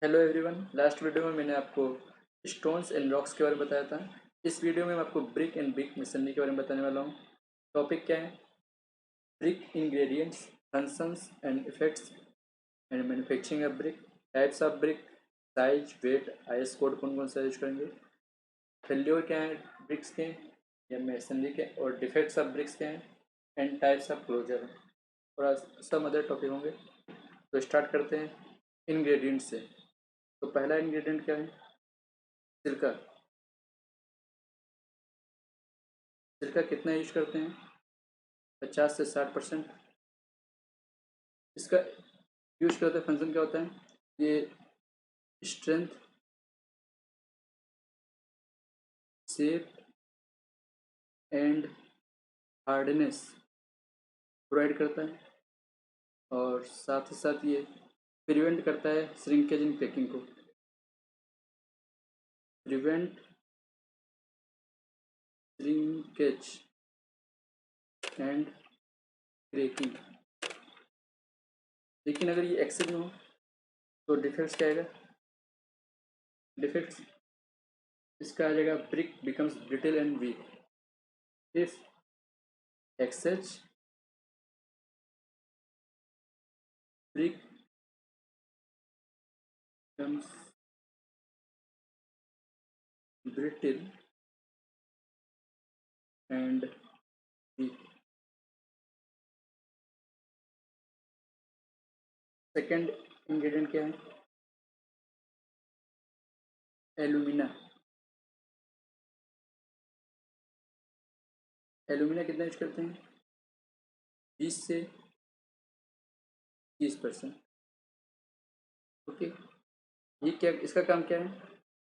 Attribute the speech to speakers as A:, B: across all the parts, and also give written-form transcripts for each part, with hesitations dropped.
A: Hello everyone. Last video में मैंने आपको स्टोन्स एंड रॉक्स के बारे में बताया था। इस वीडियो में मैं आपको ब्रिक एंड ब्रिक मशीनरी के बारे में बताने वाला हूँ। टॉपिक क्या है? Brick ingredients, functions and effects and manufacturing of brick, types of brick, size, weight, IS code कौन कौन सा यूज करेंगे, फेल्योर क्या है ब्रिक्स के या मशीनरी के, और डिफेक्ट्स ऑफ ब्रिक्स क्या हैं, एंड टाइप्स ऑफ क्लोजर और सब अदर टॉपिक होंगे। तो स्टार्ट करते हैं इंग्रेडिएंट्स से। तो पहला इंग्रेडिएंट क्या है? सिरका। सिरका कितना यूज करते हैं? 50 से 60%। इसका यूज क्या होता है, फंक्शन क्या होता है? ये strength, shape and hardness provide करता है, और साथ ही साथ ये प्रिवेंट करता है श्रिंकेज इन क्रैकिंग को। Prevent shrinkage and cracking. लेकिन अगर ये एक्सेस में हो तो डिफेक्ट्स क्या आएगा? डिफेक्ट्स इसका आ जाएगा brick becomes brittle and weak if excess brick becomes brittle and weak। Second ingredient क्या है? एलुमिना। एलुमिना कितना यूज करते हैं? 20 से 30%। ओके, ये क्या, इसका काम क्या है?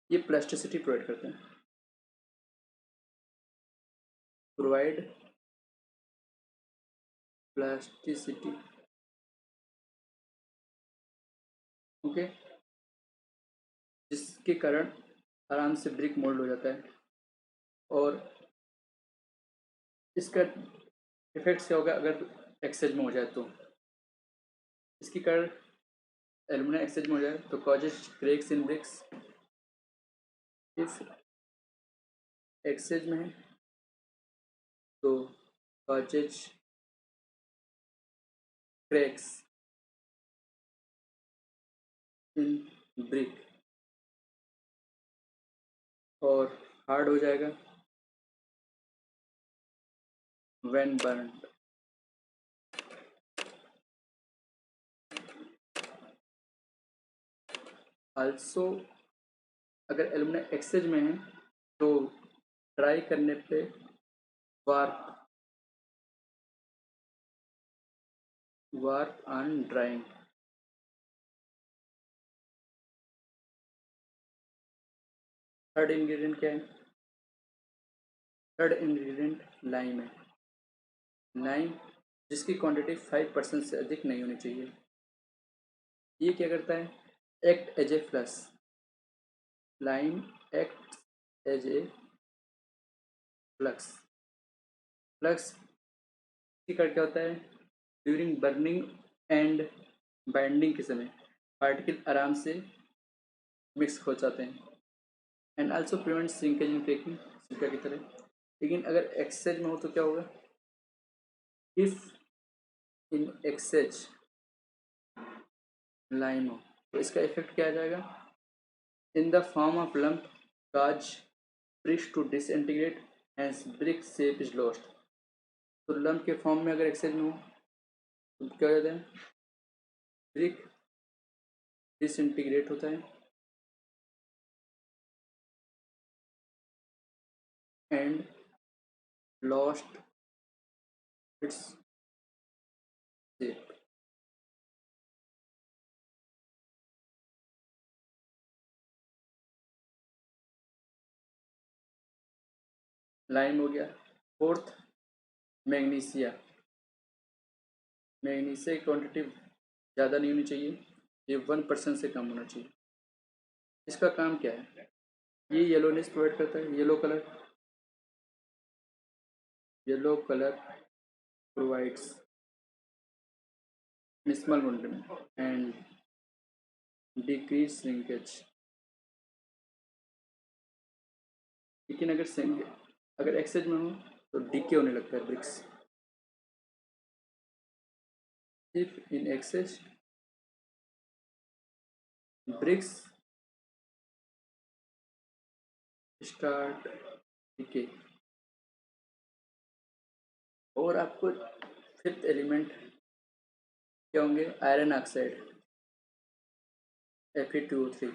A: ये प्लास्टिसिटी प्रोवाइड करते हैं। Provide plasticity. ओके, जिसके कारण आराम से ब्रिक मोल्ड हो जाता है। और इसका इफेक्ट क्या होगा अगर एक्सेज में हो जाए तो? इसके कारण एलुमिना एक्सेज में हो जाए तो causes cracks in bricks. If excess में है तो कॉजेज क्रैक्स इन ब्रिक, और हार्ड हो जाएगा व्हेन बर्न्ड। आल्सो अगर एलुमिना एक्सेज में है तो ट्राई करने पे warp warp on drying. Third ingredient क्या है? थर्ड इंग्रेडिएंट लाइम है। लाइम जिसकी क्वांटिटी 5% से अधिक नहीं होनी चाहिए। ये क्या करता है? Act as a flux. Lime act as a flux. Flux की कर क्या होता है? ड्यूरिंग बर्निंग एंड बाइंडिंग के समय पार्टिकल आराम से मिक्स हो जाते हैं। And also prevent shrinkage in cracking, सिरका की तरह। लेकिन अगर एक्सेज में हो तो क्या होगा? इफ इन एक्सेज लाइम हो तो इसका इफेक्ट क्या आ जाएगा? In the form of lump cause bricks to disintegrate and brick shape is lost. तो लम्प के फॉर्म में अगर एक्सेज में हो तो क्या हो जाता है? ब्रिक डिसइंटीग्रेट होता है and lost its shape. Lime हो गया। Fourth, magnesia. मैग्नीशिया की क्वांटिटी ज़्यादा नहीं होनी चाहिए, ये 1% से कम होना चाहिए। इसका काम क्या है? ये येलोनेस प्रोवाइड करता है, yellow colour provides minimal volume and decrease shrinkage. लेकिन अगर एक्सेज में हो तो डीके होने लगता है bricks. If in excess bricks start decay. और आपको फिफ्थ एलिमेंट क्या होंगे? Iron oxide Fe2O3।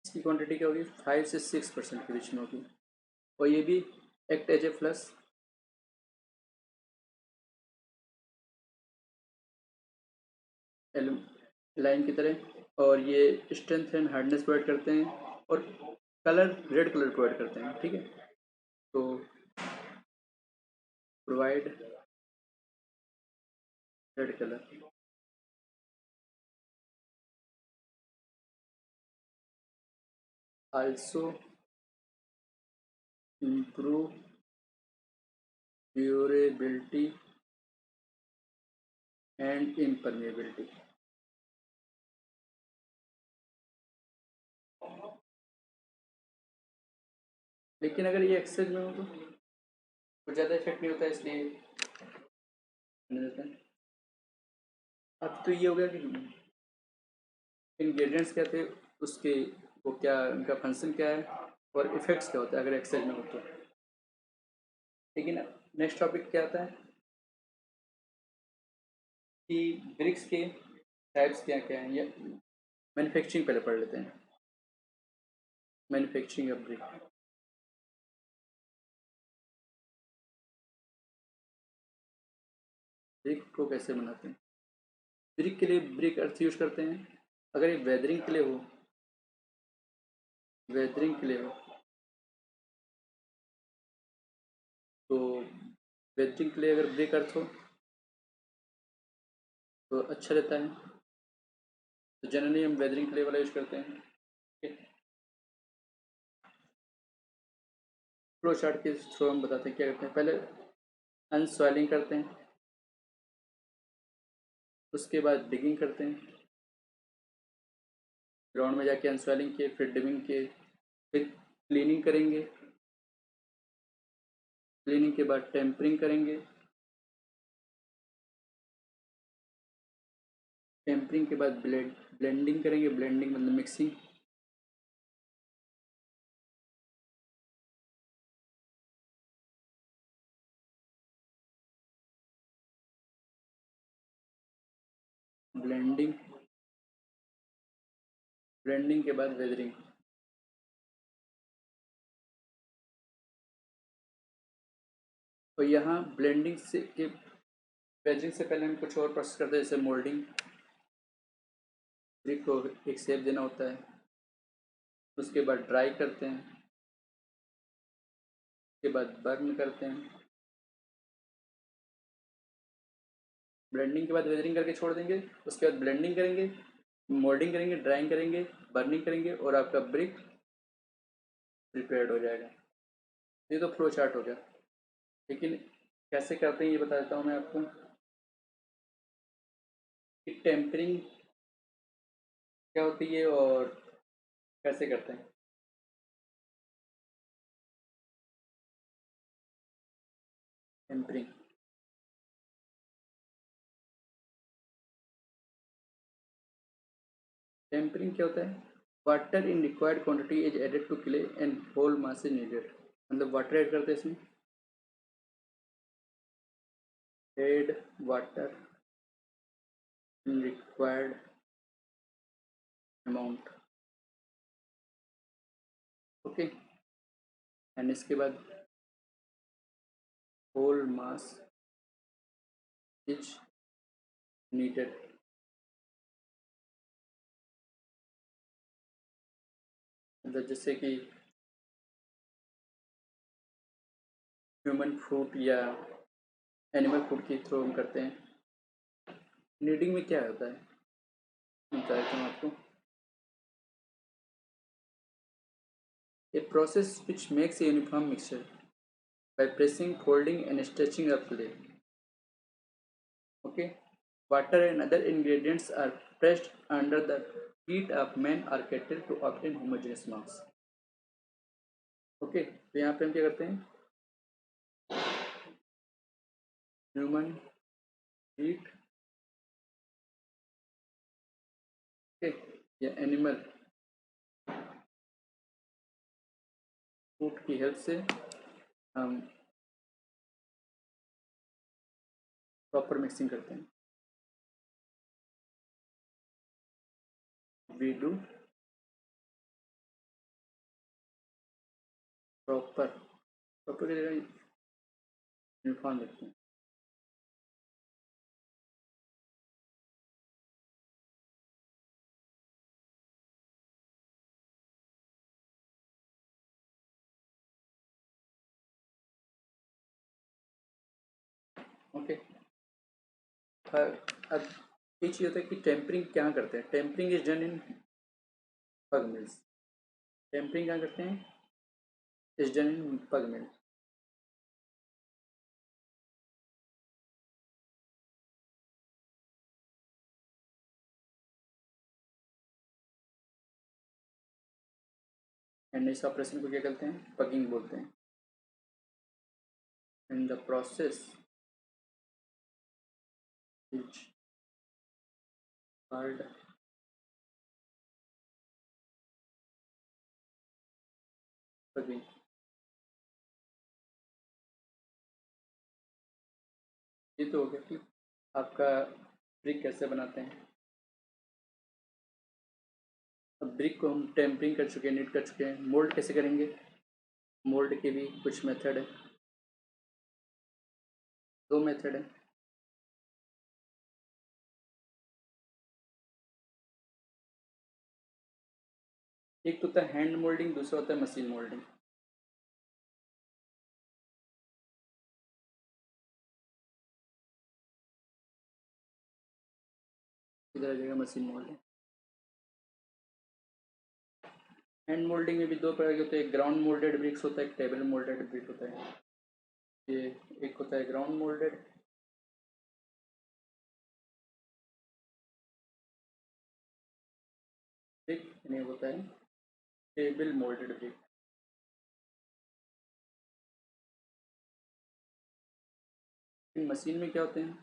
A: इसकी क्वांटिटी क्या होगी? 5 से 6% के बीच में होगी और ये भी act as a plus line की तरह। और ये स्ट्रेंथ एंड हार्डनेस प्रोवाइड करते हैं और कलर रेड कलर प्रोवाइड करते हैं। ठीक है, तो provide red colour. Also improve durability and impermeability। लेकिन अगर ये एक्सेस में हो तो कुछ ज़्यादा इफेक्ट नहीं होता, इसलिए नहीं देते हैं। अब तो ये हो गया कि इंग्रेडिएंट्स क्या थे उसके, वो क्या उनका फंक्शन क्या है और इफेक्ट्स क्या होता है अगर एक्सेस में हो तो। लेकिन नेक्स्ट टॉपिक क्या आता है कि ब्रिक्स के टाइप्स क्या क्या हैं, या मैन्युफैक्चरिंग पहले पढ़ लेते हैं। Manufacturing of brick. ब्रिक को कैसे बनाते हैं? ब्रिक के लिए ब्रिक अर्थ यूज करते हैं। अगर ये वेदरिंग के लिए हो, वेदरिंग के लिए हो तो वेदरिंग के लिए अगर ब्रिक अर्थ हो तो अच्छा रहता है। तो जनरली हम वेदरिंग के लिए वाला यूज करते हैं। फ्लो चार्ट के थ्रू हम बताते हैं क्या करते हैं। पहले अनसॉइलिंग करते हैं, उसके बाद डिगिंग करते हैं, ग्राउंड में जाके अनसॉइलिंग किए, फिर डिगिंग किए, फिर क्लीनिंग करेंगे, क्लीनिंग के बाद टेम्परिंग करेंगे, टेम्परिंग के बाद ब्लेंडिंग करेंगे, ब्लेंडिंग मतलब मिक्सिंग, ब्लेंडिंग, ब्लेंडिंग के बाद वेदरिंग। तो यहाँ ब्लेंडिंग से के वेदरिंग से पहले हम कुछ और प्रोसेस करते हैं, जैसे मोल्डिंग। ब्रिक को एक शेप देना होता है, उसके बाद ड्राई करते हैं, उसके बाद बर्न करते हैं, ब्लेंडिंग के बाद वेदरिंग करके छोड़ देंगे, उसके बाद ब्लेंडिंग करेंगे, मोल्डिंग करेंगे, ड्राइंग करेंगे, बर्निंग करेंगे और आपका ब्रिक प्रिपेयर्ड हो जाएगा। ये तो फ्लो चार्ट हो गया। लेकिन कैसे करते हैं ये बता देता हूँ मैं आपको कि टेम्परिंग क्या होती है और कैसे करते हैं। टेम्परिंग, टेम्परिंग क्या होता है? Water in required quantity is added to clay and whole mass is kneaded. मतलब वाटर ऐड करते हैं इसमें, add water in required amount. Okay, and इसके बाद होल मास इज नीडेड। मतलब जैसे कि ह्यूमन फूड या एनिमल फूड के थ्रू हम करते हैं। नीडिंग में क्या होता है मैं बता देता हूँ आपको। A process which makes a uniform mixture by pressing, folding and stretching a clay. Okay, Water and other ingredients are pressed under the heat of man or kettle to obtain homogeneous mass. Okay, तो यहाँ पे हम क्या करते हैं, human heat, okay, या animal food की help से हम प्रॉपर मिक्सिंग करते हैं. वी डू प्रॉपर, प्रॉपर की जगह यूनिफॉर्म लिखते हैं. ओके, अब ये चीज़ होता है कि टेम्परिंग क्या करते हैं. टेम्परिंग इज डन इन पग मिल्स. टेम्परिंग क्या करते हैं, इज डन इन पग मिल. एंड इस ऑपरेशन को क्या कहते हैं, पगिंग बोलते हैं. And the process is called pugging. ये तो हो गया कि आपका ब्रिक कैसे बनाते हैं. अब ब्रिक को हम टेम्परिंग कर चुके हैं, नीट कर चुके हैं. मोल्ड कैसे करेंगे, मोल्ड के भी कुछ मेथड है, दो मेथड है. एक तो होता है हैंड मोल्डिंग, दूसरा होता है मशीन मोल्डिंग. इधर आ जाएगा मशीन मोल्डिंग. हैंड मोल्डिंग में भी दो प्रकार के होते हैं, ग्राउंड मोल्डेड ब्रिक्स होता है, एक टेबल मोल्डेड ब्रिक होता है. ये एक होता है ग्राउंड मोल्डेड, ब्रिक, यानी होता है टेबल मोल्डेड ब्रिक. इन मशीन में क्या होते हैं,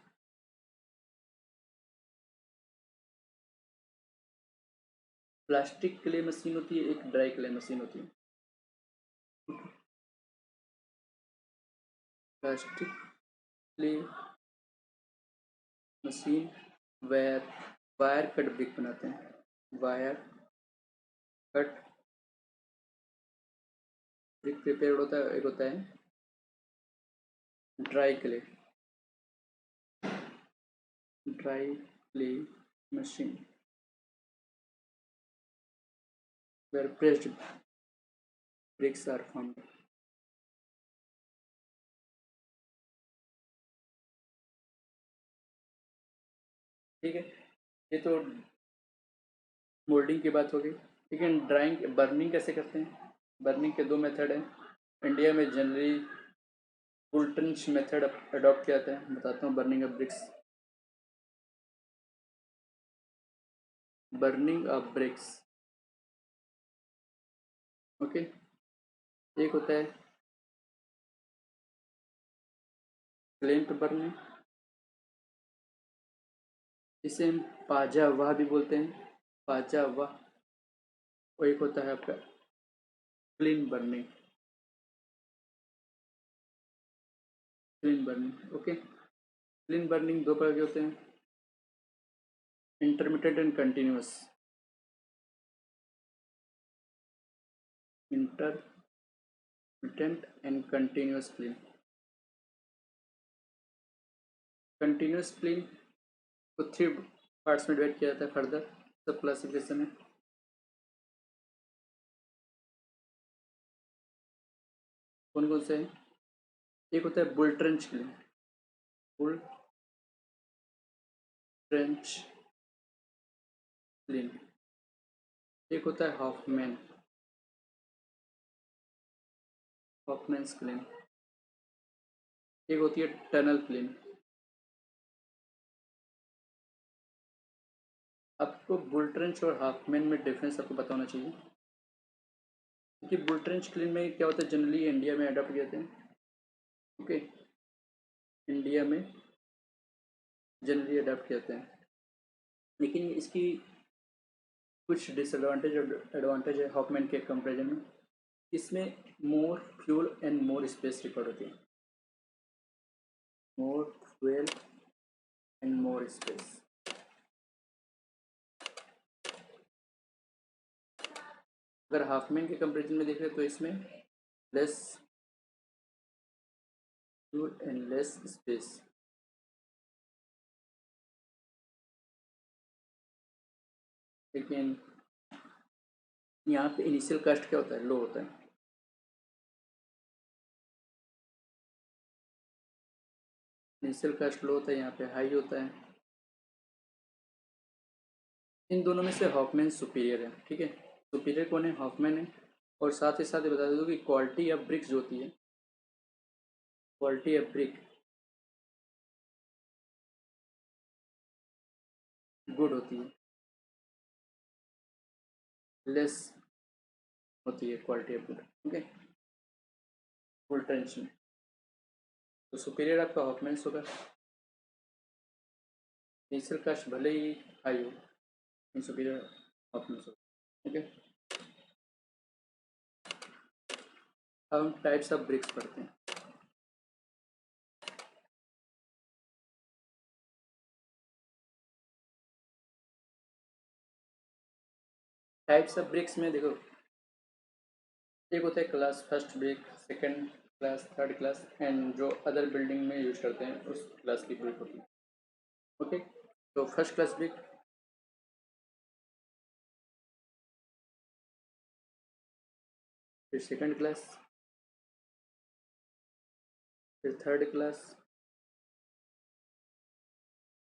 A: प्लास्टिक क्ले मशीन होती है, एक ड्राई क्ले मशीन होती है. Plastic clay machine wire cut brick बनाते हैं. वायर कट ब्रिक प्रिपेयर होता है. एक होता है dry clay, dry clay machine where pressed bricks are formed. ठीक है, ये तो मोल्डिंग की बात हो गई. लेकिन ड्राइंग बर्निंग कैसे करते हैं, बर्निंग के दो मेथड हैं. इंडिया में जनरली फुलटन मेथड अडॉप्ट किया जाता है. बताता हूँ burning of BRICS. Burning of BRICS, okay, एक होता है क्लेम्प बर्निंग, इसे हम पाजा वाह भी बोलते हैं, पाजा वाह. और एक होता है आपका clean burning, clean burning. Okay, clean burning दो प्रकार के होते हैं, intermediate and continuous. Intermediate and continuous clean. Continuous clean को 3 पार्ट्स में डिवाइड किया जाता है. फर्दर सब क्लासिफिकेशन है. कौन कौन से हैं, एक होता है bull trench clean, bull trench clean. एक होता है हॉफमैन, हॉफमैन्स क्लीन. एक होती है टनल क्लीन, आपको बुल ट्रेंच और हाफमैन में डिफरेंस आपको पता होना चाहिए, क्योंकि बुल ट्रेंच क्लीन में क्या होता है, जनरली इंडिया में अडॉप्ट किए थे। ओके, इंडिया में जनरली अडॉप्ट किए हैं, लेकिन इसकी कुछ डिसएडवांटेज और एडवांटेज है हॉकमैन के कंपेरिजन में। इसमें more fuel and more space required होती है, more fuel and more space. अगर हाफमैन के कंपेरिजन में देखें तो इसमें less fuel and less space. लेकिन यहाँ पे इनिशियल कास्ट क्या होता है, लो होता है। इनिशियल कास्ट लो होता है, यहाँ पे हाई होता है। इन दोनों में से हॉफमैन सुपीरियर है, ठीक है। सुपीरियर कौन है, हॉफमैन है। और साथ ही साथ ये बता दो कि क्वालिटी ऑफ ब्रिक्स जो होती है, क्वालिटी ऑफ ब्रिक गुड होती है, लेस होती है quality of good. Okay, full tension. तो सुपीरियर आपका हॉफमैन्स होगा। इनिशियल कास्ट भले ही हाई हो, सुपीरियर हॉफमैन्स होगा। ओके, अब हम टाइप्स ऑफ ब्रिक्स पढ़ते हैं। टाइप्स ऑफ ब्रिक्स में देखो, एक होता है class first brick, second class, third class, and जो अदर बिल्डिंग में यूज करते हैं उस क्लास की ब्रिक होती है। ओके, तो फर्स्ट क्लास ब्रिक, फिर सेकंड क्लास, फिर थर्ड क्लास।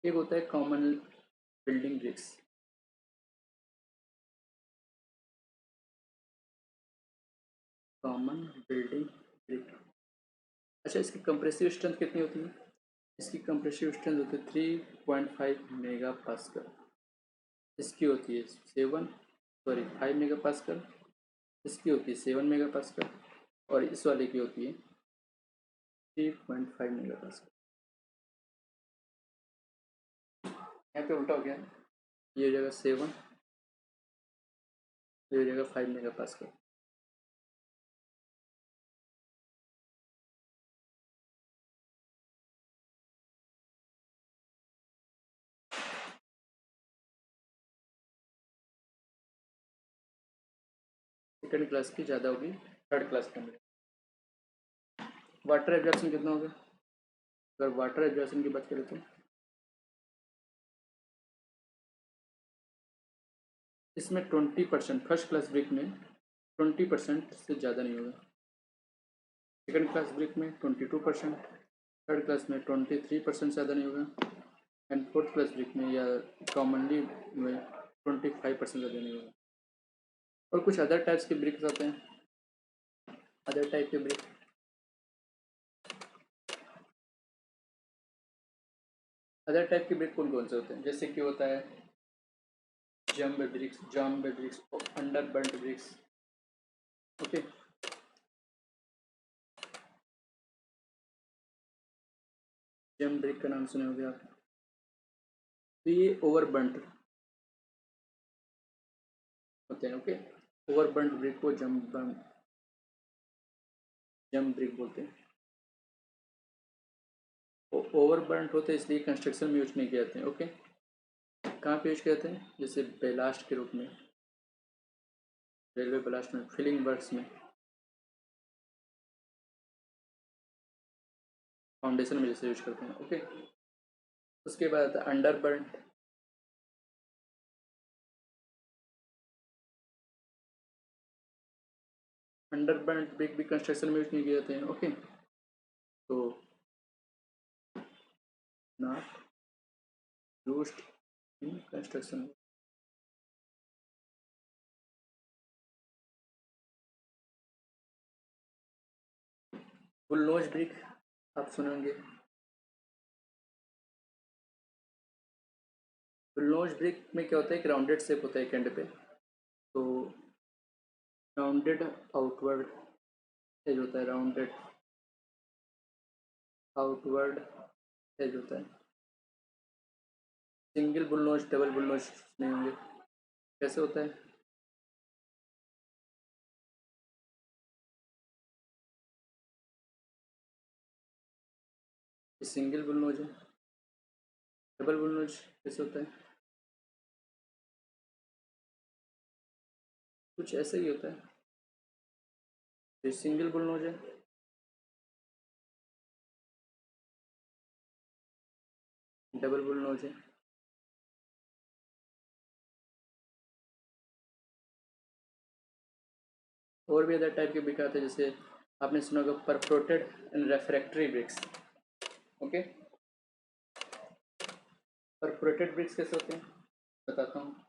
A: एक होता है common building bricks. Common building brick. अच्छा, इसकी कंप्रेसिव स्ट्रेंथ कितनी होती है? इसकी कंप्रेसिव स्ट्रेंथ होती है 3.5 मेगा पास्कल। इसकी होती है 5 मेगा पास्कल। इसकी होती है 7 मेगा पास्कल। और इस वाले की होती है 3.5 मेगा पास्कल। यहाँ पे उल्टा हो गया, ये हो जाएगा 7, ये हो जाएगा 5 मेगा पास्कल। सेकंड क्लास की ज़्यादा होगी थर्ड क्लास के अंदर। वाटर एब्जॉर्प्शन कितना होगा? अगर वाटर एब्जॉर्प्शन की बात करें तो इसमें 20%, फर्स्ट क्लास ब्रिक में 20% से ज़्यादा नहीं होगा। सेकंड क्लास ब्रिक में 22%, थर्ड क्लास में 23% से ज़्यादा नहीं होगा, एंड फोर्थ क्लास ब्रिक में या कॉमनली में 25% ज़्यादा नहीं होगा। और कुछ अदर टाइप्स के ब्रिक्स आते हैं, अदर टाइप के ब्रिक। अदर टाइप के ब्रिक कौन कौन से होते हैं? जैसे कि होता है jumbo bricks, under burnt bricks. Okay, jumbo brick का नाम सुने होंगे आप। तो ये ओवर बर्ट होते हैं। ओके, ओवर बर्ट ब्रिक को जम्ब ब्रिक बोलते हैं। ओवर बर्न होते हैं इसलिए कंस्ट्रक्शन में यूज नहीं किए जाते हैं। ओके, कहाँ पे यूज किए जाते हैं? जैसे बेलास्ट के रूप में, रेलवे ब्लास्ट में, फिलिंग वर्क्स में, फाउंडेशन में जैसे यूज करते हैं। ओके, उसके बाद आता है under burn. Under burn brick भी कंस्ट्रक्शन में यूज नहीं किए जाते हैं। ओके, तो not used in construction. Full knows brick आप सुनेंगे। बुलनोज ब्रिक में क्या होता है, एक राउंडेड शेप होता है एक एंड पे, तो राउंडेड आउटवर्ड एज होता है, राउंडेड आउटवर्ड एज होता है। सिंगल बुलनोज डबल बुलनोज नहीं होंगे। कैसे होता है? ये सिंगल बुलनोज है। डबल बुलनोज कैसे होता है? कुछ ऐसा ही होता है। ये सिंगल बुलनोज है। डबल बुलनोज है। और भी अदर टाइप के ब्रिक आते हैं, जैसे आपने सुना होगा perforated and refractory bricks. Okay, perforated bricks कैसे होते हैं बताता हूँ।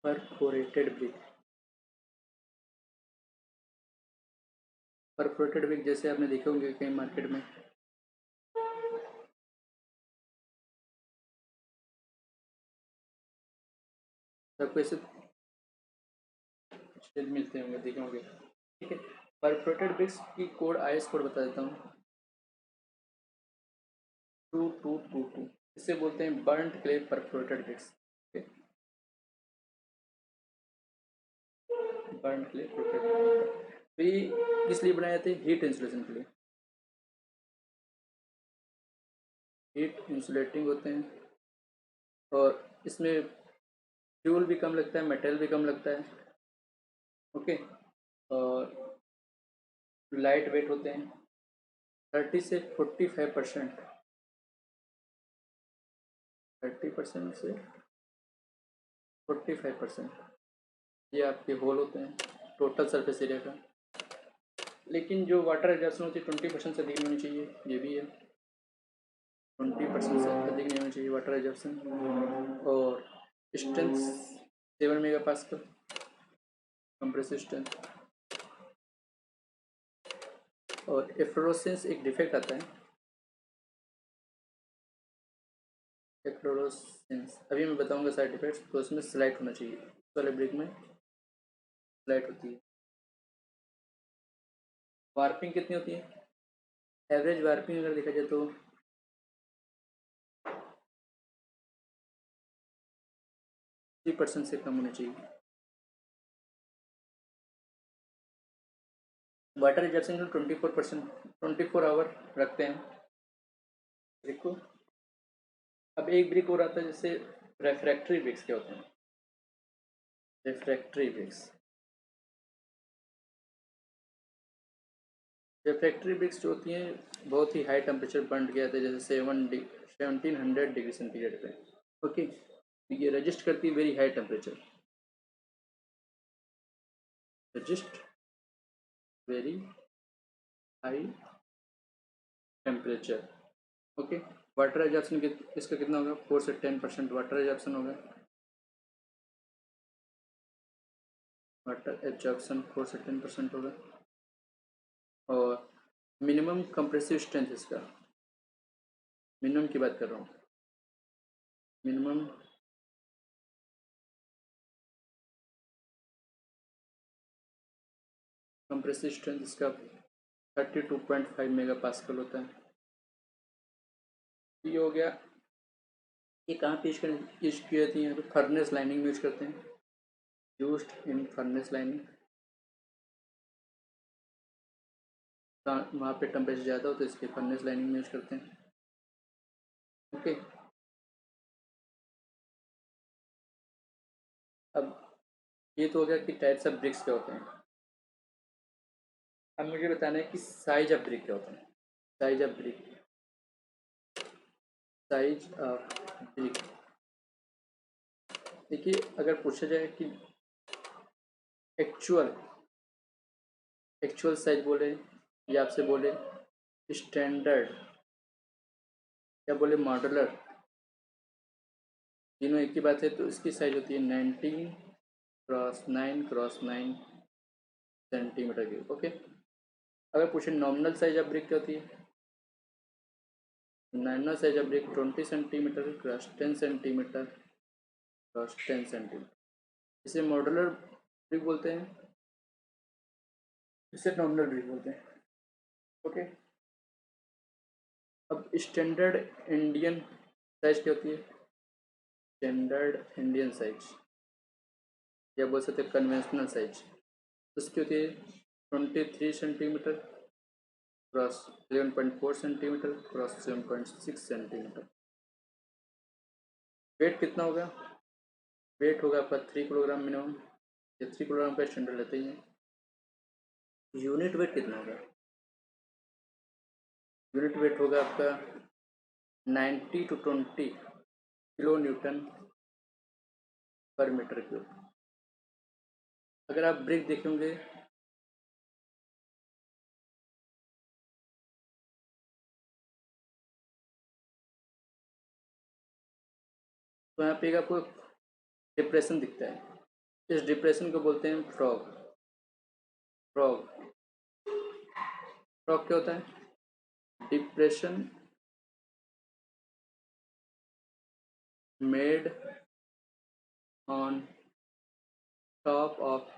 A: परफोरेटेड ब्रिक, परफोरेटेड ब्रिक जैसे आपने देखे होंगे कहीं मार्केट में, सबको ऐसे शेल मिलते होंगे, देखे होंगे। ठीक है, परफोरेटेड ब्रिक्स की कोड आईएस कोड बता देता हूँ, 2222। इसे बोलते हैं burned clay perforated bricks. Burned clay perforated, तो ये किस लिए बनाए जाते हैं? हीट इंसुलेशन के लिए। हीट इंसुलेटिंग होते हैं, और इसमें फ्यूल भी कम लगता है, मेटल भी कम लगता है। ओके, और लाइट वेट होते हैं, 30 से 45%, 30% से 45%, ये आपके होल होते हैं टोटल सरफेस एरिया का। लेकिन जो वाटर एब्जॉर्प्शन होती है 20% से अधिक नहीं होनी चाहिए, ये भी है, 20% से अधिक नहीं होनी चाहिए वाटर एब्जॉर्प्शन। और strength 7 mega pascal compressive strength. और एफ्लोरोसेंस एक डिफेक्ट आता है, एफ्लोरोसेंस अभी मैं बताऊंगा साइड इफेक्ट्स। तो उसमें स्लाइट होना चाहिए, इस वाले ब्रिक में स्लाइट होती है। वार्पिंग कितनी होती है? एवरेज वार्पिंग अगर देखा जाए तो 3% से कम होनी चाहिए। वाटर रिजेक्शन को 24%, 24 आवर रखते हैं ब्रिक को। अब एक ब्रिक और आता है जैसे रेफ्रैक्टरी ब्रिक्स। क्या होते हैं रेफ्रैक्टरी ब्रिक्स? रेफ्रैक्टरी ब्रिक्स जो होती हैं बहुत ही हाई टेम्परेचर बर्न किया जाता है, जैसे 1700 डिग्री सेंटीग्रेड पे। ओके, ये रजिस्ट करती है very high temperature, resist very high temperature. Okay, water absorption इसका कितना होगा? 4 से 10% वाटर एब्जॉर्प्शन होगा। वाटर एब्जॉर्प्शन 4 से 10% होगा। और मिनिमम कंप्रेसिव स्ट्रेंथ इसका, मिनिमम की बात कर रहा हूँ, मिनिमम कंप्रेसिव स्ट्रेंथ इसका 32.5 मेगा पास्कल होता है। ये हो गया। ये कहाँ यूज की जाती है? यहाँ पे फर्नेस लाइनिंग यूज करते हैं, यूज्ड इन फर्नेस लाइनिंग। वहाँ पे टेम्परेचर ज़्यादा होता है, इसलिए फर्नेस लाइनिंग में यूज करते हैं। ओके, अब ये तो हो गया कि टाइप्स ऑफ ब्रिक्स क्या होते हैं। अब मुझे बताना है कि साइज ऑफ ब्रिक क्या होता है। Size of brick, size of brick. देखिए, अगर पूछा जाए कि एक्चुअल एक्चुअल साइज बोले, या आपसे बोले स्टैंडर्ड, या बोले मॉडुलर, तीनों एक ही बात है। तो इसकी साइज होती है 19 cross 9 cross 9 centimetre cube. Okay, अगर पूछे नॉमिनल साइज ऑफ ब्रिक क्या होती है, nominal size of brick 20 centimetre cross 10 centimetre cross 10 centimetre, इसे मॉड्यूलर ब्रिक बोलते हैं, इसे नॉमिनल ब्रिक बोलते हैं। ओके, अब स्टैंडर्ड इंडियन साइज क्या होती है, स्टैंडर्ड इंडियन साइज या बोल सकते हैं कन्वेंशनल साइज, उसकी होती है 23 centimetre cross 11.4 centimetre cross 7.6 centimetre. Weight कितना होगा, वेट होगा आपका 3 किलोग्राम मिनिमम, या 3 किलोग्राम का स्टैंडर्ड लेते ही हैं। यूनिट वेट कितना होगा, यूनिट वेट होगा आपका 90 to 20 किलो न्यूटन पर मीटर क्यूब। अगर आप ब्रिक देखेंगे तो यहाँ पे आपको डिप्रेशन दिखता है, इस डिप्रेशन को बोलते हैं फ्रॉग। फ्रॉग फ्रॉग क्या होता है, depression made on top of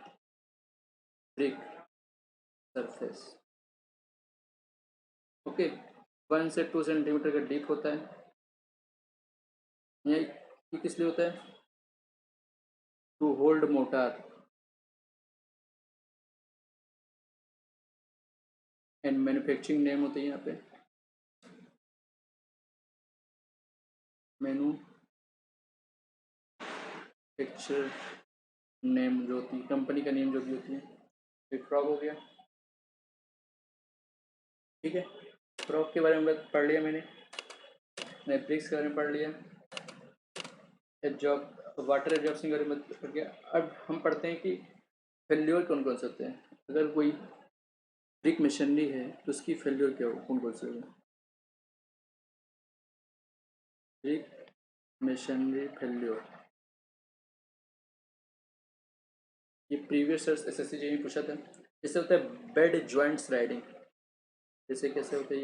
A: brick surface. Okay, 1 से 2 सेंटीमीटर का डीप होता है, ये किस लिए होता है, to hold mortar and manufacturing name होती है यहाँ पे, मैन्युफैक्चर नेम जो होती है, कंपनी का नेम जो भी होती है। एक फ्रॉग हो गया, ठीक है, फ्रॉग के बारे में पढ़ लिया मैंने ब्रिक्स के बारे में पढ़ लिया, एब्जॉर्ब वाटर एब्जॉर्प्शन के बारे में पढ़ गया। अब हम पढ़ते हैं कि फेल्योर कौन कौन से होते हैं, अगर कोई ब्रिक मशीनरी है तो उसकी फेल्योर क्या हो, कौन कौन से होगा, ब्रिक मशीनरी फेल्योर, ये प्रीवियस एसएससी जी में पूछा था। जैसे होता है बेड जॉइंट स्लाइडिंग, जैसे कैसे होता है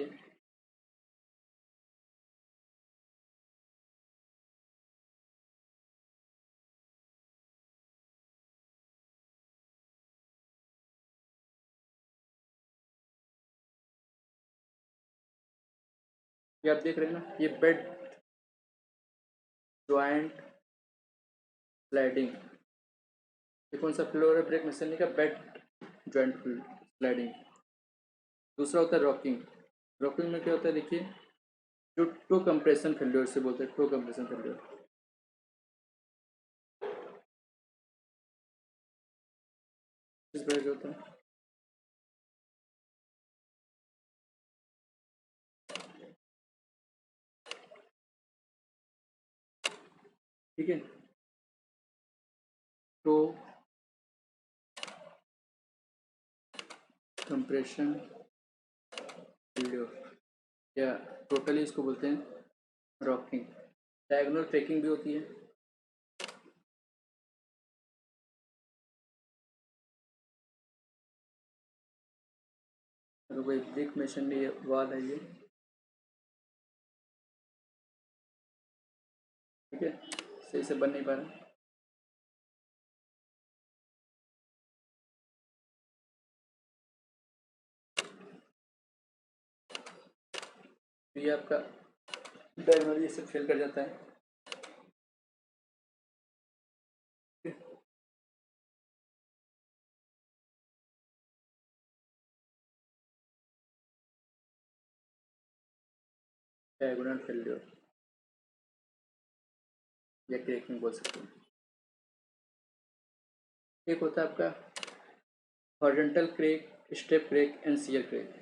A: ये आप देख रहे हैं ना, ये बेड जॉइंट स्लाइडिंग, ये कौन सा फ्लोर है ब्रेक मशीनरी का, बेड जॉइंट स्लाइडिंग। दूसरा होता है रॉकिंग, रॉकिंग में क्या होता है देखिए, जो टो कंप्रेशन फेल्योर से बोलते हैं, टो कंप्रेशन फेल्योर, इस तरह से होता है। ठीक है, टो कंप्रेशन फेल्योर या टोटली इसको बोलते हैं रॉकिंग। डायगोनल ट्रैकिंग भी होती है, अगर कोई ब्रिक मशीनरी वाल है ये, ठीक है, सही से बन नहीं पा रहा, तो ये आपका डायगोनली से फेल कर जाता है। डायगोनल फेल्योर या क्रैकिंग बोल सकते हैं। एक होता है आपका horizontal crack, step crack and shear crack.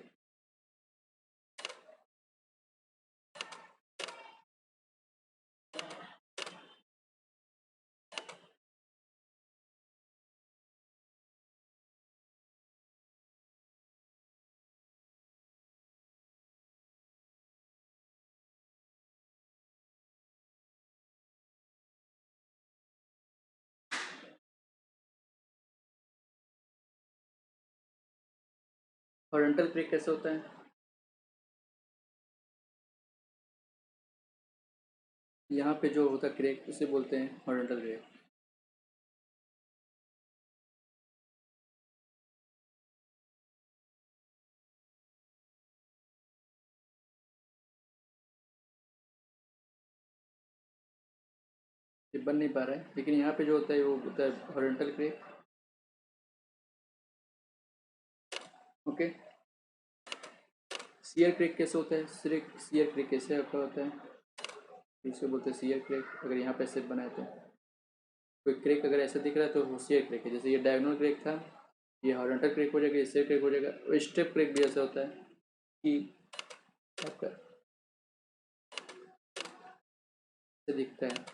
A: Horizontal crack कैसे होता है? यहाँ पे जो होता है क्रेक उसे बोलते हैं हॉरिजॉन्टल क्रेक। ये बन नहीं पा रहा है, लेकिन यहाँ पे जो होता है वो होता है horizontal crack. Okay. Shear crack कैसे होता है? शियर क्रेक कैसे होता है? इसे बोलते हैं शियर क्रेक। अगर यहाँ पे ऐसे बनाए तो कोई क्रेक अगर ऐसा दिख रहा है तो वो शियर क्रेक है। जैसे ये डायगोनल क्रेक था, ये हॉरिजॉन्टल क्रेक हो जाएगा, ये शियर क्रेक हो जाएगा। और स्टेप क्रेक भी ऐसा होता है कि आपका ऐसे दिखता है,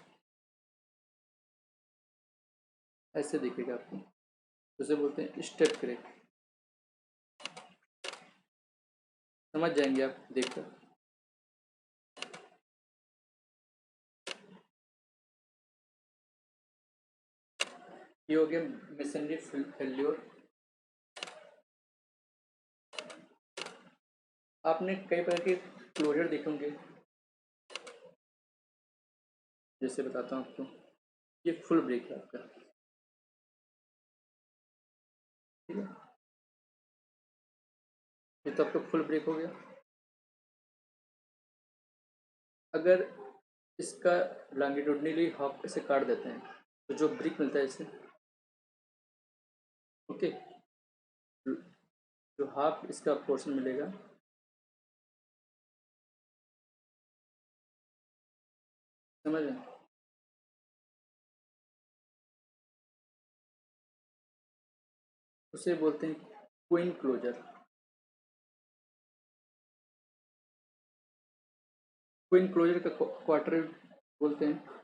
A: ऐसे दिखेगा आपको, उसे बोलते हैं स्टेप क्रेक। समझ जाएंगे आप देखकर। ये हो गया मेसनरी फेल्योर। आपने कई प्रकार के क्लोजर देखे होंगे। जैसे बताता हूँ आपको, ये फुल ब्रेक है आपका, ठीक है। ये तो आपका फुल ब्रेक हो गया। अगर इसका लॉन्गिट्यूडनली हाफ ऐसे काट देते हैं तो जो ब्रिक मिलता है इसे, ओके, जो हाफ इसका पोर्शन मिलेगा, समझ रहे हैं, उसे बोलते हैं क्वीन क्लोजर। क्वीन क्लोजर का क्वार्टर बोलते हैं।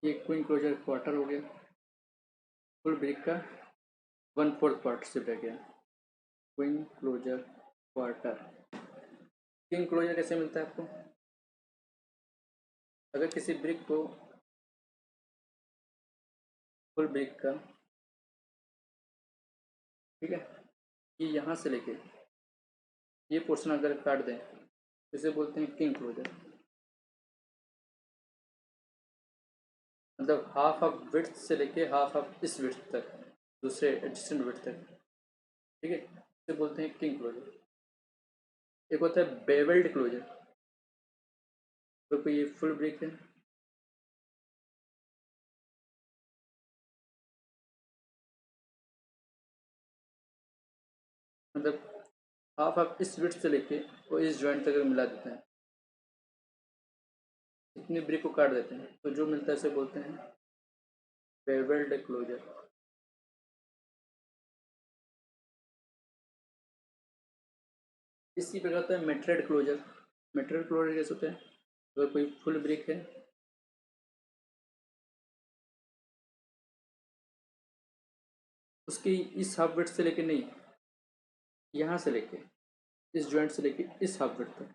A: ये क्वीन क्लोजर क्वार्टर हो गया। फुल ब्रेक का 1/4 पार्ट से रह गया queen closer quarter. Queen closer कैसे मिलता है आपको? अगर किसी ब्रिक को फुल ब्रिक का, ठीक है, ये यहाँ से लेके ये पोर्शन अगर काट दें तो इसे बोलते हैं किंग क्लोजर। मतलब हाफ ऑफ विड्थ से लेके हाफ ऑफ इस विड्थ तक, दूसरे एडजेसेंट विड्थ तक, ठीक है, इसे बोलते हैं किंग क्लोजर। एक होता है बेवल्ड क्लोजर, तो कोई ये फुल ब्रिक है, मतलब हाफ ऑफ इस विड्थ से लेके वो इस जॉइंट तक अगर मिला देते हैं, इतनी ब्रिक को काट देते हैं तो जो मिलता है इसे बोलते हैं बेवल्ड क्लोजर। इसी प्रकार होता है मेट्रेड क्लोजर। मेट्रेड क्लोजर कैसे होता है? अगर कोई फुल ब्रिक है, उसकी इस हाफ विड्थ से लेके नहीं, यहाँ से लेके इस जॉइंट से लेके इस हाफ विड्थ तक,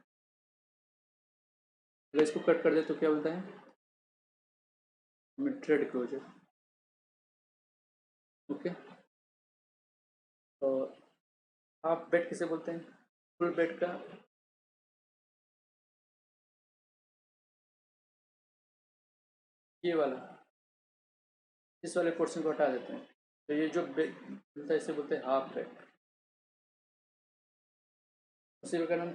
A: अगर इसको कट कर दे तो क्या बोलता है? मिट्रेड क्लोजर। ओके। और हाफ बेड किसे बोलते हैं? फुल बेड का ये वाला, इस वाले पोर्शन को हटा देते हैं तो ये जो बेड मिलता है इसे बोलते हैं हाफ बेड। उसी प्रकार हम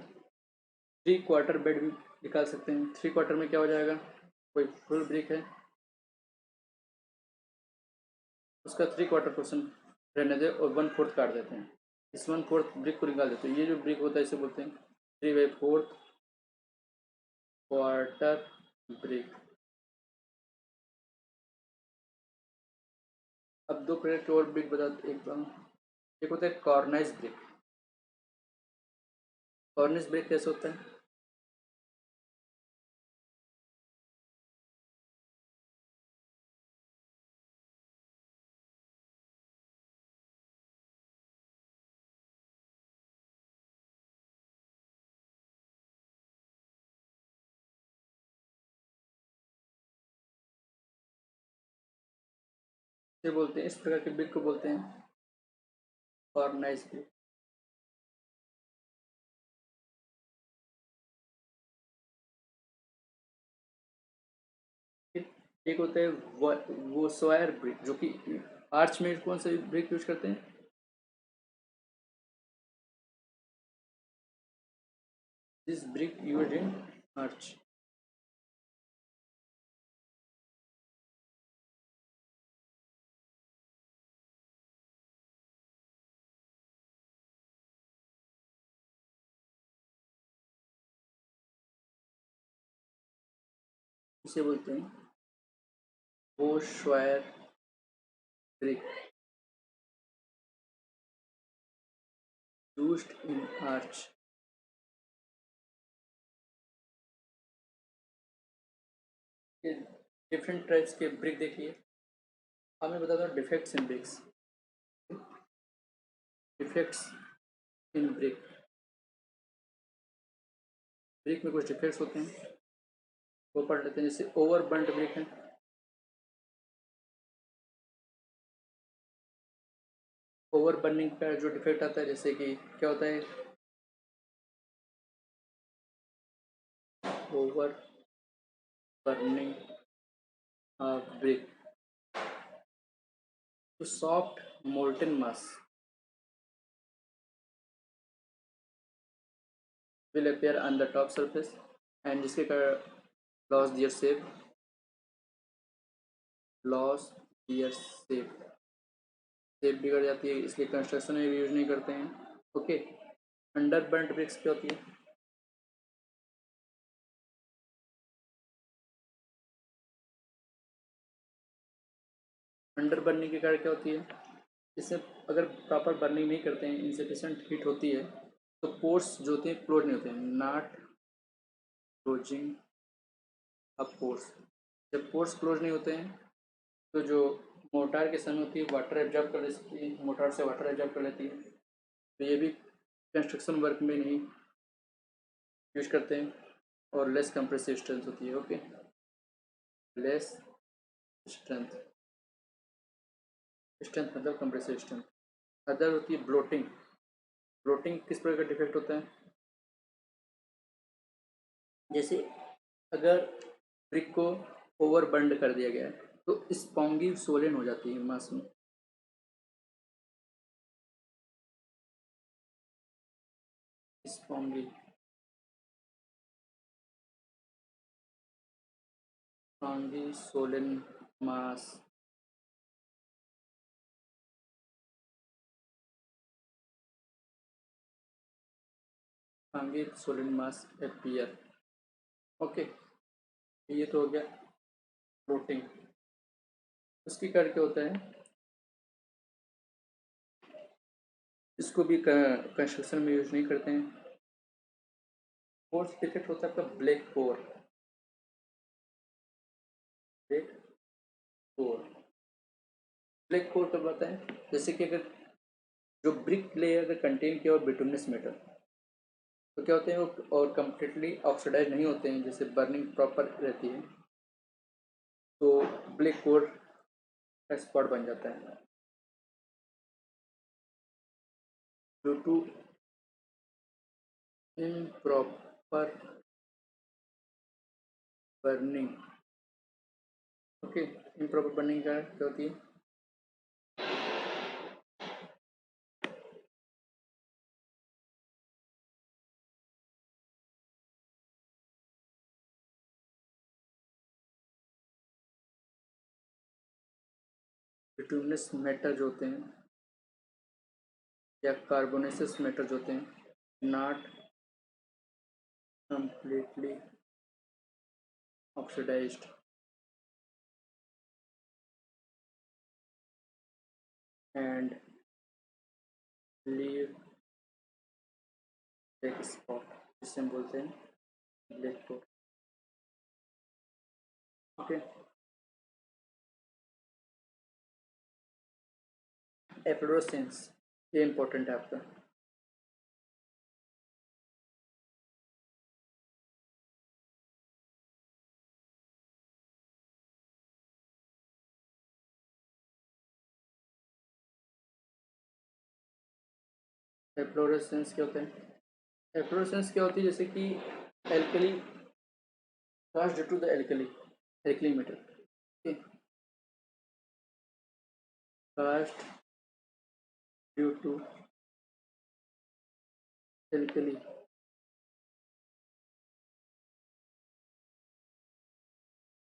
A: 3/4 बेड भी निकाल सकते हैं। 3/4 में क्या हो जाएगा? कोई फुल ब्रिक है, उसका 3/4 पोर्शन रहने दे और 1/4 काट देते हैं, इस 1/4 ब्रिक को निकाल देते हैं। ये जो ब्रिक होता है इसे बोलते हैं 3/4 क्वार्टर ब्रिक। अब दो प्रकार के और ब्रिक बता एक बार। एक होता है कॉर्निस ब्रिक। कॉर्निस ब्रिक कैसे होता है? ये बोलते हैं, इस प्रकार के ब्रिक को बोलते हैं ऑर्गेनाइज ब्रिक। एक होता है वो स्क्वायर ब्रिक, जो कि आर्च में कौन सा ब्रिक यूज करते हैं? This brick used in arch. इसे बोलते हैं वो square brick used in arch. ये डिफरेंट टाइप्स के ब्रिक देखिए। अब मैं बताता हूँ defects in bricks. Defects in brick, brick में कुछ डिफेक्ट्स होते हैं, वो पढ़ लेते हैं। जैसे ओवर बर्न्ड ब्रिक है। ओवर बर्निंग का जो डिफेक्ट आता है, जैसे कि क्या होता है, ओवर बर्निंग ब्रिक, तो soft molten mass will appear on the top surface and जिसके कारण लॉस दियर शेप, लॉस दियर शेप, शेप बिगड़ जाती है, इसलिए कंस्ट्रक्शन में भी यूज नहीं करते हैं। ओके, अंडर बर्न्ट ब्रिक्स क्या होती है? अंडर बर्निंग के कारण क्या होती है, इससे अगर प्रॉपर बर्निंग नहीं करते हैं, इनसफिशेंट हीट होती है, तो पोर्स जो होते हैं क्लोज नहीं होते हैं, नॉट क्लोजिंग अप पोर्स। जब पोर्स क्लोज नहीं होते हैं, तो जो मोटार के समय होती है वाटर एब्जॉर्ब कर लेती है, मोटार से वाटर एब्जॉर्ब कर लेती है, तो ये भी कंस्ट्रक्शन वर्क में नहीं यूज करते हैं। और लेस कंप्रेसिव स्ट्रेंथ होती है। ओके, लेस स्ट्रेंथ, स्ट्रेंथ मतलब कंप्रेसिव स्ट्रेंथ। अदर होती है ब्लोटिंग। ब्लोटिंग किस प्रकार का डिफेक्ट होता है, जैसे अगर ब्रिक को ओवर बर्न कर दिया गया है, तो स्पॉन्गी सोलन हो जाती है मास में। स्पॉन्गी, स्पॉन्गी सोलन मास, स्पॉन्गी सोलन मास अपीयर। ओके, ये तो हो गया ब्लोटिंग। उसकी कारण क्या होता है, इसको भी कंस्ट्रक्शन में यूज नहीं करते हैं। फोर्थ डिफेक्ट होता है आपका black core. Black core, black core कब आता है, जैसे कि अगर जो ब्रिक लेयर अगर कंटेन किया और बिटुमिनस मेटल, तो क्या होते हैं वो और कम्प्लीटली ऑक्सीडाइज नहीं होते हैं, जैसे बर्निंग प्रॉपर रहती है, तो ब्लैक कोर का स्पॉट बन जाता है due to improper burning. Okay, improper burning का क्या होती है, बिटुमिनस मेटल जो होते हैं या कार्बोनेसियस मेटल जो होते हैं, not completely oxidized and leave black spot, जिसे हम बोलते हैं ब्लैक कोट। ओके, एफ्लोरेसेंस, ये इंपॉर्टेंट है आपका। एफ्लोरेसेंस क्या होता है? एफ्लोरेसेंस क्या होती है, जैसे कि alkali cast due to the alkali matter, okay, cast due to alkali,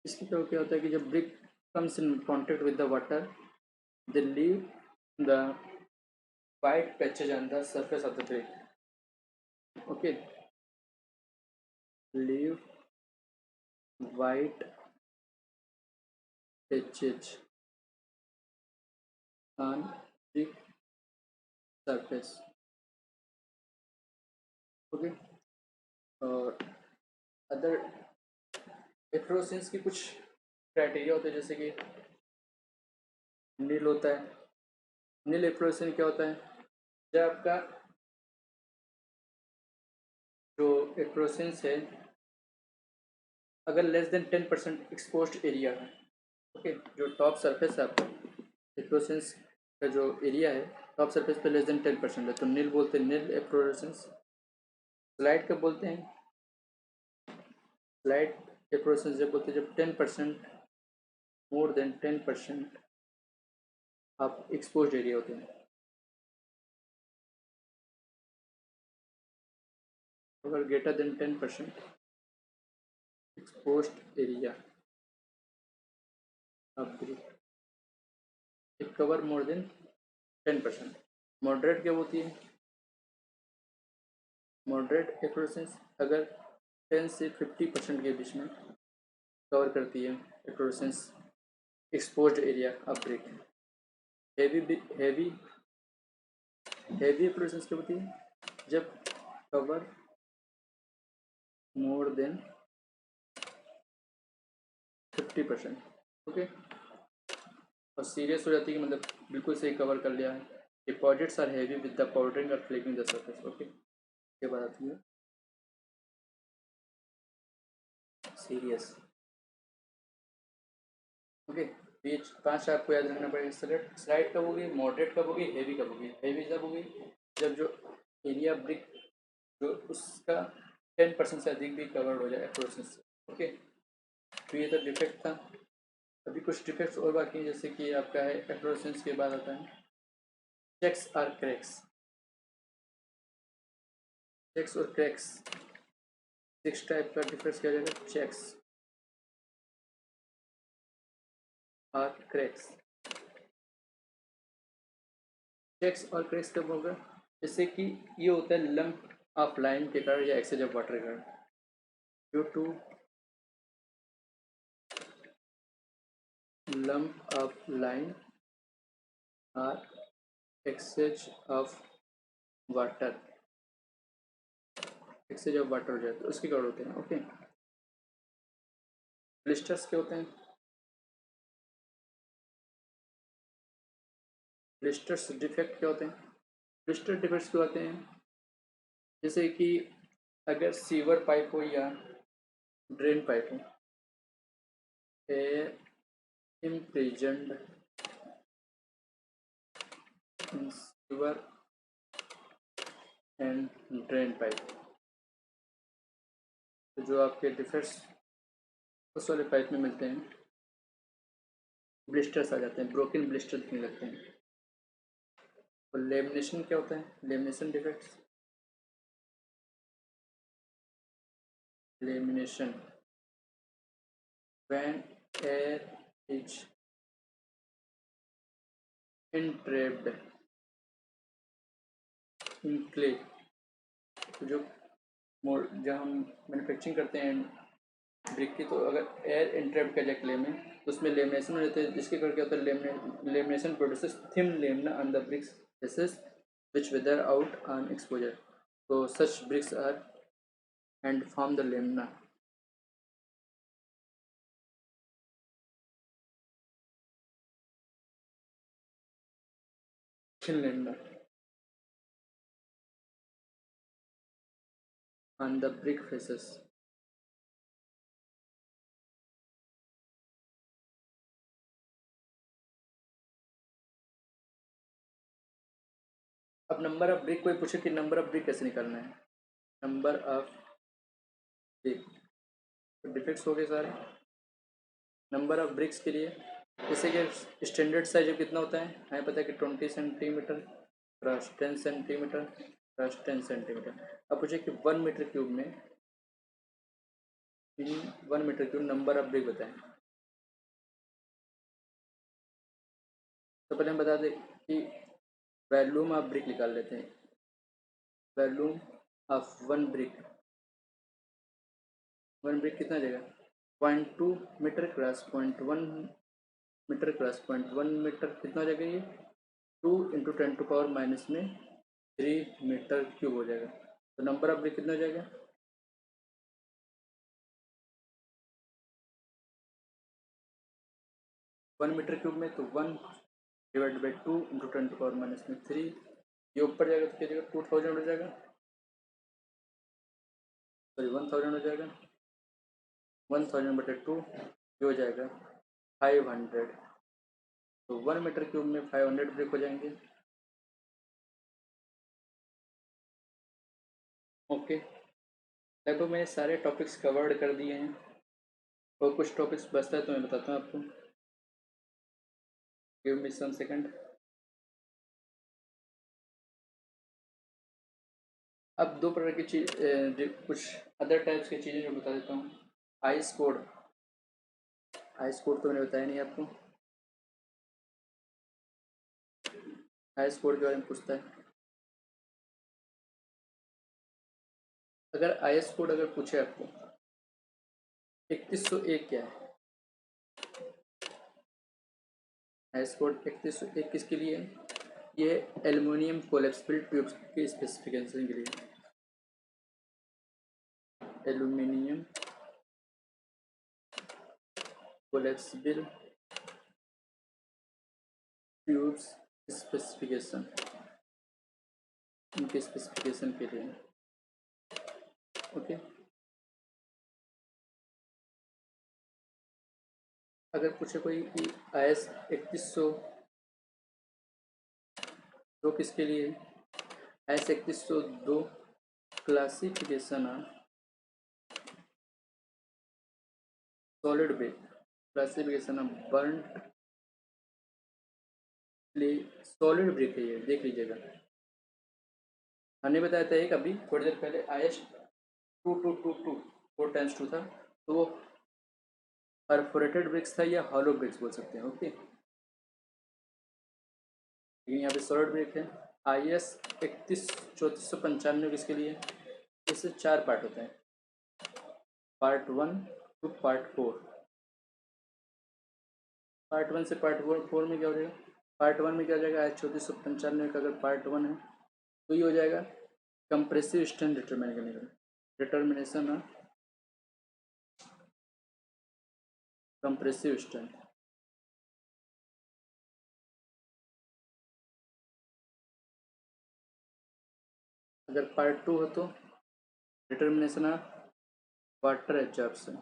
A: इसकी तो क्या होता है कि जब brick comes in contact with the water, they leave the white patches on the surface of the brick, okay, leave white patches on brick surface, okay. और other efflorescence की कुछ क्राइटेरिया होते हैं, जैसे कि नील होता है। नील एफ्लोरेसेंस क्या होता है, जब आपका जो एफ्लोरेसेंस है अगर लेस देन 10% एक्सपोज्ड एरिया है, ओके, जो टॉप सरफेस है आपका एफ्लोरेसेंस का जो एरिया है टॉप सरफेस पे लेस देन 10% है, तो नील बोलते हैं, नील एफ्लोरेसेंस। स्लाइड कब बोलते हैं? स्लाइड एफ्लोरेसेंस जब बोलते हैं जब 10%, मोर देन 10% आप एक्सपोज्ड एरिया होते हैं। अगर greater than 10% exposed area of grid, it cover more than 10%। Moderate क्या होती है? मॉडरेट एफ्लोरेसेंस अगर 10 से 50% के बीच में कवर करती है efflorescence exposed area of brick. Heavy heavy heavy efflorescence क्या होती है? जब कवर मोर देन 50%, ओके। और सीरियस हो जाती है कि मतलब बिल्कुल सही कवर कर लिया है। Deposits are heavy with the powdering और फ्लेकिंग द सरफेस, ओके। ये बात आती है सीरियस, ओके। ये 5 आपको याद रखना पड़ेगा। स्लाइड कब होगी, मॉडरेट कब होगी, हैवी कब होगी? हैवी जब होगी जब जो एरिया ब्रिक जो उसका 10% से अधिक भी कवर हो जाए एफ्लोरेसेंस से, ओके। तो ये तो डिफेक्ट था। अभी कुछ डिफेक्ट्स और बाकी हैं, जैसे कि आपका है एफ्लोरेसेंस के बाद आता है चेक्स और क्रैक्स। चेक्स और क्रैक्स 6 टाइप का डिफरेंस किया जाएगा, चेक्स और क्रैक्स। चेक्स और क्रैक्स कब होगा? जैसे कि ये होता है लंप ऑफ लाइन के कारण या एक्सेज ऑफ वाटर के कारण, due to lump of lime or excess of water, excess of water हो जाए तो उसके कारण होते हैं, ओके। ब्लिस्टर्स क्या होते हैं? ब्लिस्टर्स डिफेक्ट क्या होते हैं? ब्लिस्टर डिफेक्ट्स क्या होते हैं? जैसे कि अगर सीवर पाइप हो या ड्रेन पाइप हो, air imprisoned in sewer and drain pipe, तो जो आपके डिफेक्ट्स उस वाले पाइप में मिलते हैं, ब्लिस्टर्स आ जाते हैं, ब्रोकन ब्लिस्टर दिखने लगते हैं। और लेमिनेशन क्या होता है? Lamination defects, lamination when air is entrapped in clay, तो जो जब हम मैन्युफैक्चरिंग करते हैं ब्रिक की, तो अगर एयर एंट्रैप किया जाए क्ले में तो उसमें लेमिनेशन हो जाते हैं, जिसके कारण क्या होता है lamination produces thin lamina on the bricks faces which weather out on exposure, so such bricks are and form the lamina, thin lamina on the brick faces. अब नंबर ऑफ ब्रिक, कोई पूछे कि नंबर ऑफ ब्रिक कैसे निकालना है, number of brick, तो डिफिक्स हो गए सारे। नंबर ऑफ ब्रिक्स के लिए जैसे कि स्टैंडर्ड साइज कितना होता है, हमें पता है कि 20 centimetre cross 10 centimetre cross 10 centimetre. अब पूछे कि 1 मीटर क्यूब में, in 1 metre cube number of brick बताएं। तो पहले हम बता दें कि वॉल्यूम ऑफ ब्रिक निकाल लेते हैं। वॉल्यूम ऑफ वन ब्रिक कितना जाएगा, 0.2 metre cross 0.1 metre cross 0.1 metre, कितना हो जाएगा ये 2 × 10⁻³ हो जाएगा। तो नंबर ऑफ ब्रिक कितना हो जाएगा, 1 मीटर क्यूब में तो 1/2 × 10⁻³ ये ऊपर जाएगा तो क्या जाएगा 2000 हो जाएगा, सॉरी 1000 हो जाएगा, 1000/2 ये हो जाएगा 500। तो 1 मीटर क्यूब में 500 ब्रिक हो जाएंगे। ओके, लगभग मैंने सारे टॉपिक्स कवर्ड कर दिए हैं, और कुछ टॉपिक्स बचता है तो मैं बताता हूँ आपको। गिव मी सम सेकंड। अब दो प्रकार की चीज, कुछ अदर टाइप्स की चीज़ें जो बता देता हूँ। आइस कोड, आइस कोड तो मैंने बताया नहीं आपको। आइस कोड के बारे में पूछता है, अगर आइस कोड अगर पूछे आपको 3101 क्या है, आइस कोड 3101 किसके लिए है, ये एल्युमिनियम कोलेप्सिबल ट्यूब्स के स्पेसिफिकेशन के लिए, एल्युमिनियम कोलेप्सिबल ट्यूब्स स्पेसिफिकेशन, उनके स्पेसिफिकेशन के लिए। ओके, अगर पूछे कोई कि IS 3102 किसके लिए, IS 3102 classification of solid brick, classification of burned solid brick है, ये देख लीजिएगा। हमने बताया था एक अभी थोड़ी देर पहले IS 2222 4 × 2 था, तो वो परफोरेटेड ब्रिक्स था या हॉलो ब्रिक्स बोल सकते हैं। ओके, लेकिन यहाँ पे सॉलिड ब्रिक है। IS 3495 किसके लिए, इससे 4 पार्ट होते हैं, पार्ट 1 टू पार्ट 4। पार्ट 1 से पार्ट 4 में क्या हो जाएगा, पार्ट 1 में क्या हो जाएगा, IS 3495 का अगर पार्ट 1 है तो ये हो जाएगा कंप्रेसिव स्ट्रेंथ डिटरमाइन करने का, डिटर्मिनेशन ऑफ कंप्रेसिव स्ट्रेंथ। अगर पार्ट 2 हो तो determination of water absorption,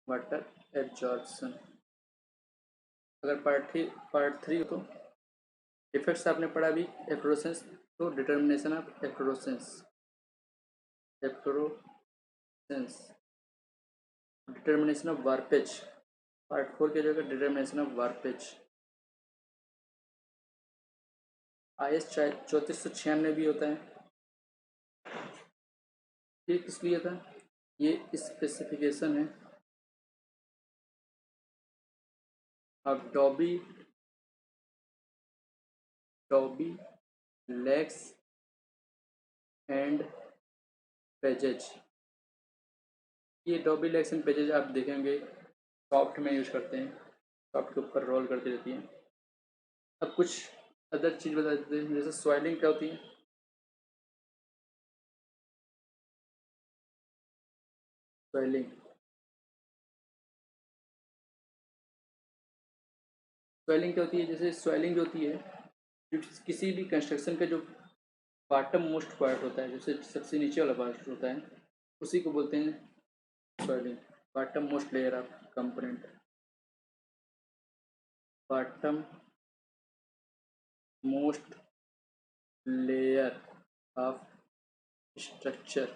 A: water absorption. अगर पार्ट 3 हो तो इफेक्ट्स आपने पढ़ा भी एफ्लोरेसेंस, तो determination of efflorescence, efflorescence, determination of warpage. Part 4 की जगह डिटर्मिनेशन ऑफ वार्पेज। IS 3496 भी होता है, ये किस लिए था, ये स्पेसिफिकेशन है अब डॉबी लेग्स एंड पेजेज। ये डॉबी लेग्स एंड पेजेज आप देखेंगे सॉफ्ट में यूज करते हैं, सॉफ्ट के ऊपर रोल करती रहती हैं। अब कुछ अदर चीज़ बता देते हैं, जैसे स्वेलिंग क्या होती है, स्वेलिंग, स्वेलिंग क्या होती है, जैसे स्वेलिंग जो होती है, जो किसी भी कंस्ट्रक्शन का जो बॉटम मोस्ट पार्ट होता है, जैसे सबसे नीचे वाला पार्ट होता है, उसी को बोलते हैं swelling, bottom most layer of component, bottom most layer of structure.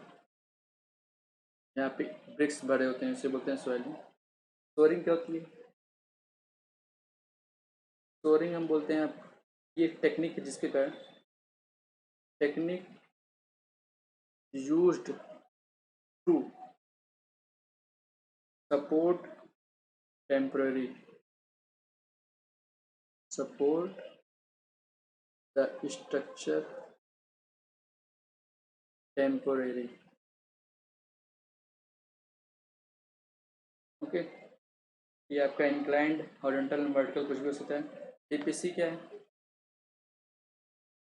A: यहाँ पे ब्रिक्स बड़े होते हैं, इसे बोलते हैं सोइलिंग। सोरिंग क्या होती है? सोरिंग हम बोलते हैं, ये एक टेक्निक है जिसके कारण technique used to support temporary support the structure temporary। Okay, ये आपका इंक्लाइंड हॉरिजॉन्टल वर्टिकल कुछ भी हो सकता है। टीपीसी क्या है?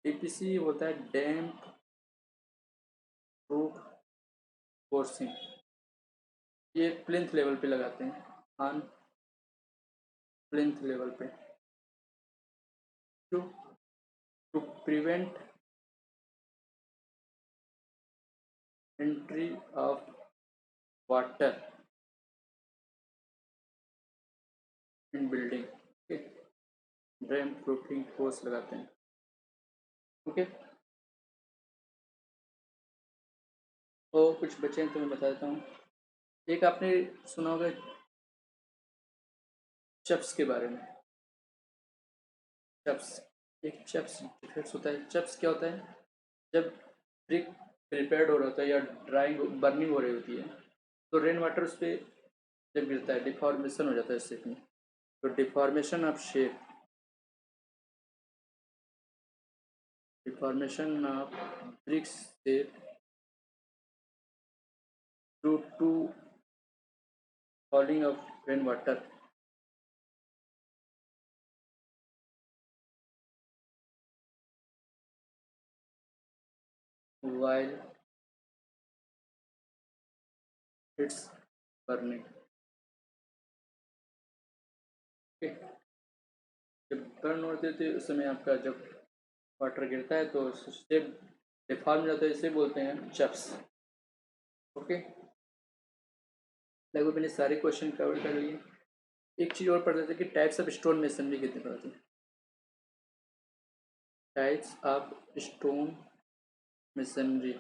A: टीपीसी होता है डैम्प प्रूफ फोर्सिंग। ये प्लिंथ लेवल पे लगाते हैं, ऑन प्लिंथ लेवल पे, to to prevent entry of water in building. Okay, damp proofing force लगाते हैं। ओके, तो कुछ बचे हैं तो मैं बता देता हूँ। एक आपने सुना होगा चप्स के बारे में। चप्स, एक चप्स डिफेक्ट्स होता है। चप्स क्या होता है? जब ब्रिक प्रिपेयर्ड हो रहा होता है या ड्राइंग बर्निंग हो रही होती है, तो रेन वाटर उस पर जब गिरता है डिफॉर्मेशन हो जाता है शेप में। तो deformation of shape, deformation of bricks shape due to falling of rain water while it's burning। Okay, जब बर्न होते थे उस समय आपका जब वाटर गिरता है तो शेप डिफॉर्म हो जाता है, इसे बोलते हैं चप्स। ओके, लगभग मैंने सारे क्वेश्चन कवर कर लिए। एक चीज़ और पढ़ रहे थे कि टाइप्स ऑफ स्टोन मेसनरी कितने पढ़ते हैं? Types of stone masonry,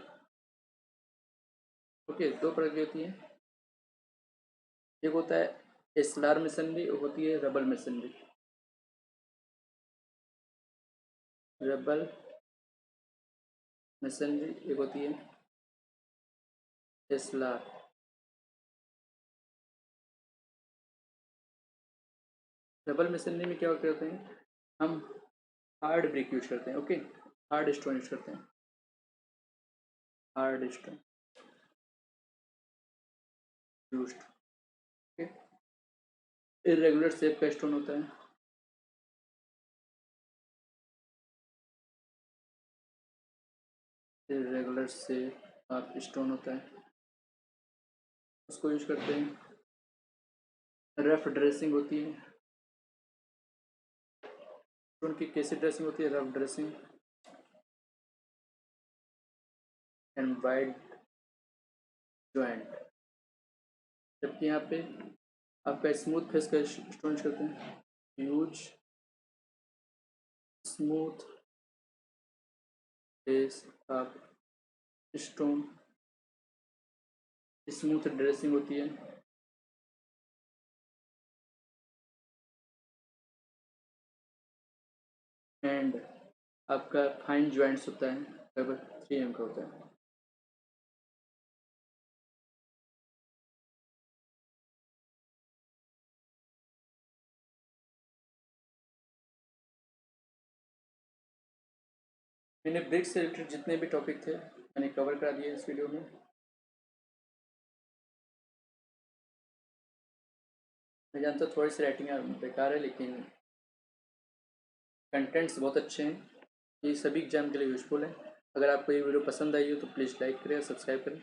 A: okay, दो प्रकार की होती है। एक होता है एस्लार मेसनरी, एक होती है रबल मेसनरी। रबल मेसनरी एक होती है एस्लार। रबल मेसनरी में क्या करते हैं? हम हार्ड ब्रिक यूज करते हैं। ओके, हार्ड स्टोन यूज करते हैं, hard stone used. Okay, irregular shape का स्टोन होता है, इरेगुलर शेप ऑफ स्टोन होता है, उसको यूज करते हैं। रफ ड्रेसिंग होती है, स्टोन की कैसी ड्रेसिंग होती है? Rough dressing and wide joint. जबकि यहाँ पे आपका स्मूथ फेस का स्टोन यूज करते हैं, use smooth face of stone, smooth dressing होती है एंड आपका फाइन जॉइंट्स होता है, लगभग 3 mm का होता है। मैंने ब्रिक्स से रिलेटेड जितने भी टॉपिक थे मैंने कवर करा दिए इस वीडियो में। मैं जानता हूँ थोड़ी सी राइटिंग बेकार है, लेकिन कंटेंट्स बहुत अच्छे हैं, ये सभी एग्जाम के लिए यूज़फुल है। अगर आपको ये वीडियो पसंद आई हो तो प्लीज़ लाइक करें और सब्सक्राइब करें।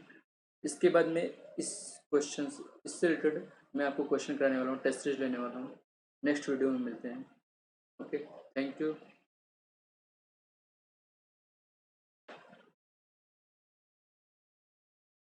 A: इसके बाद में इस क्वेश्चन इससे रिलेटेड मैं आपको क्वेश्चन कराने वाला हूँ, टेस्ट सीरीज लेने वाला हूँ। नेक्स्ट वीडियो में मिलते हैं। Okay, thank you.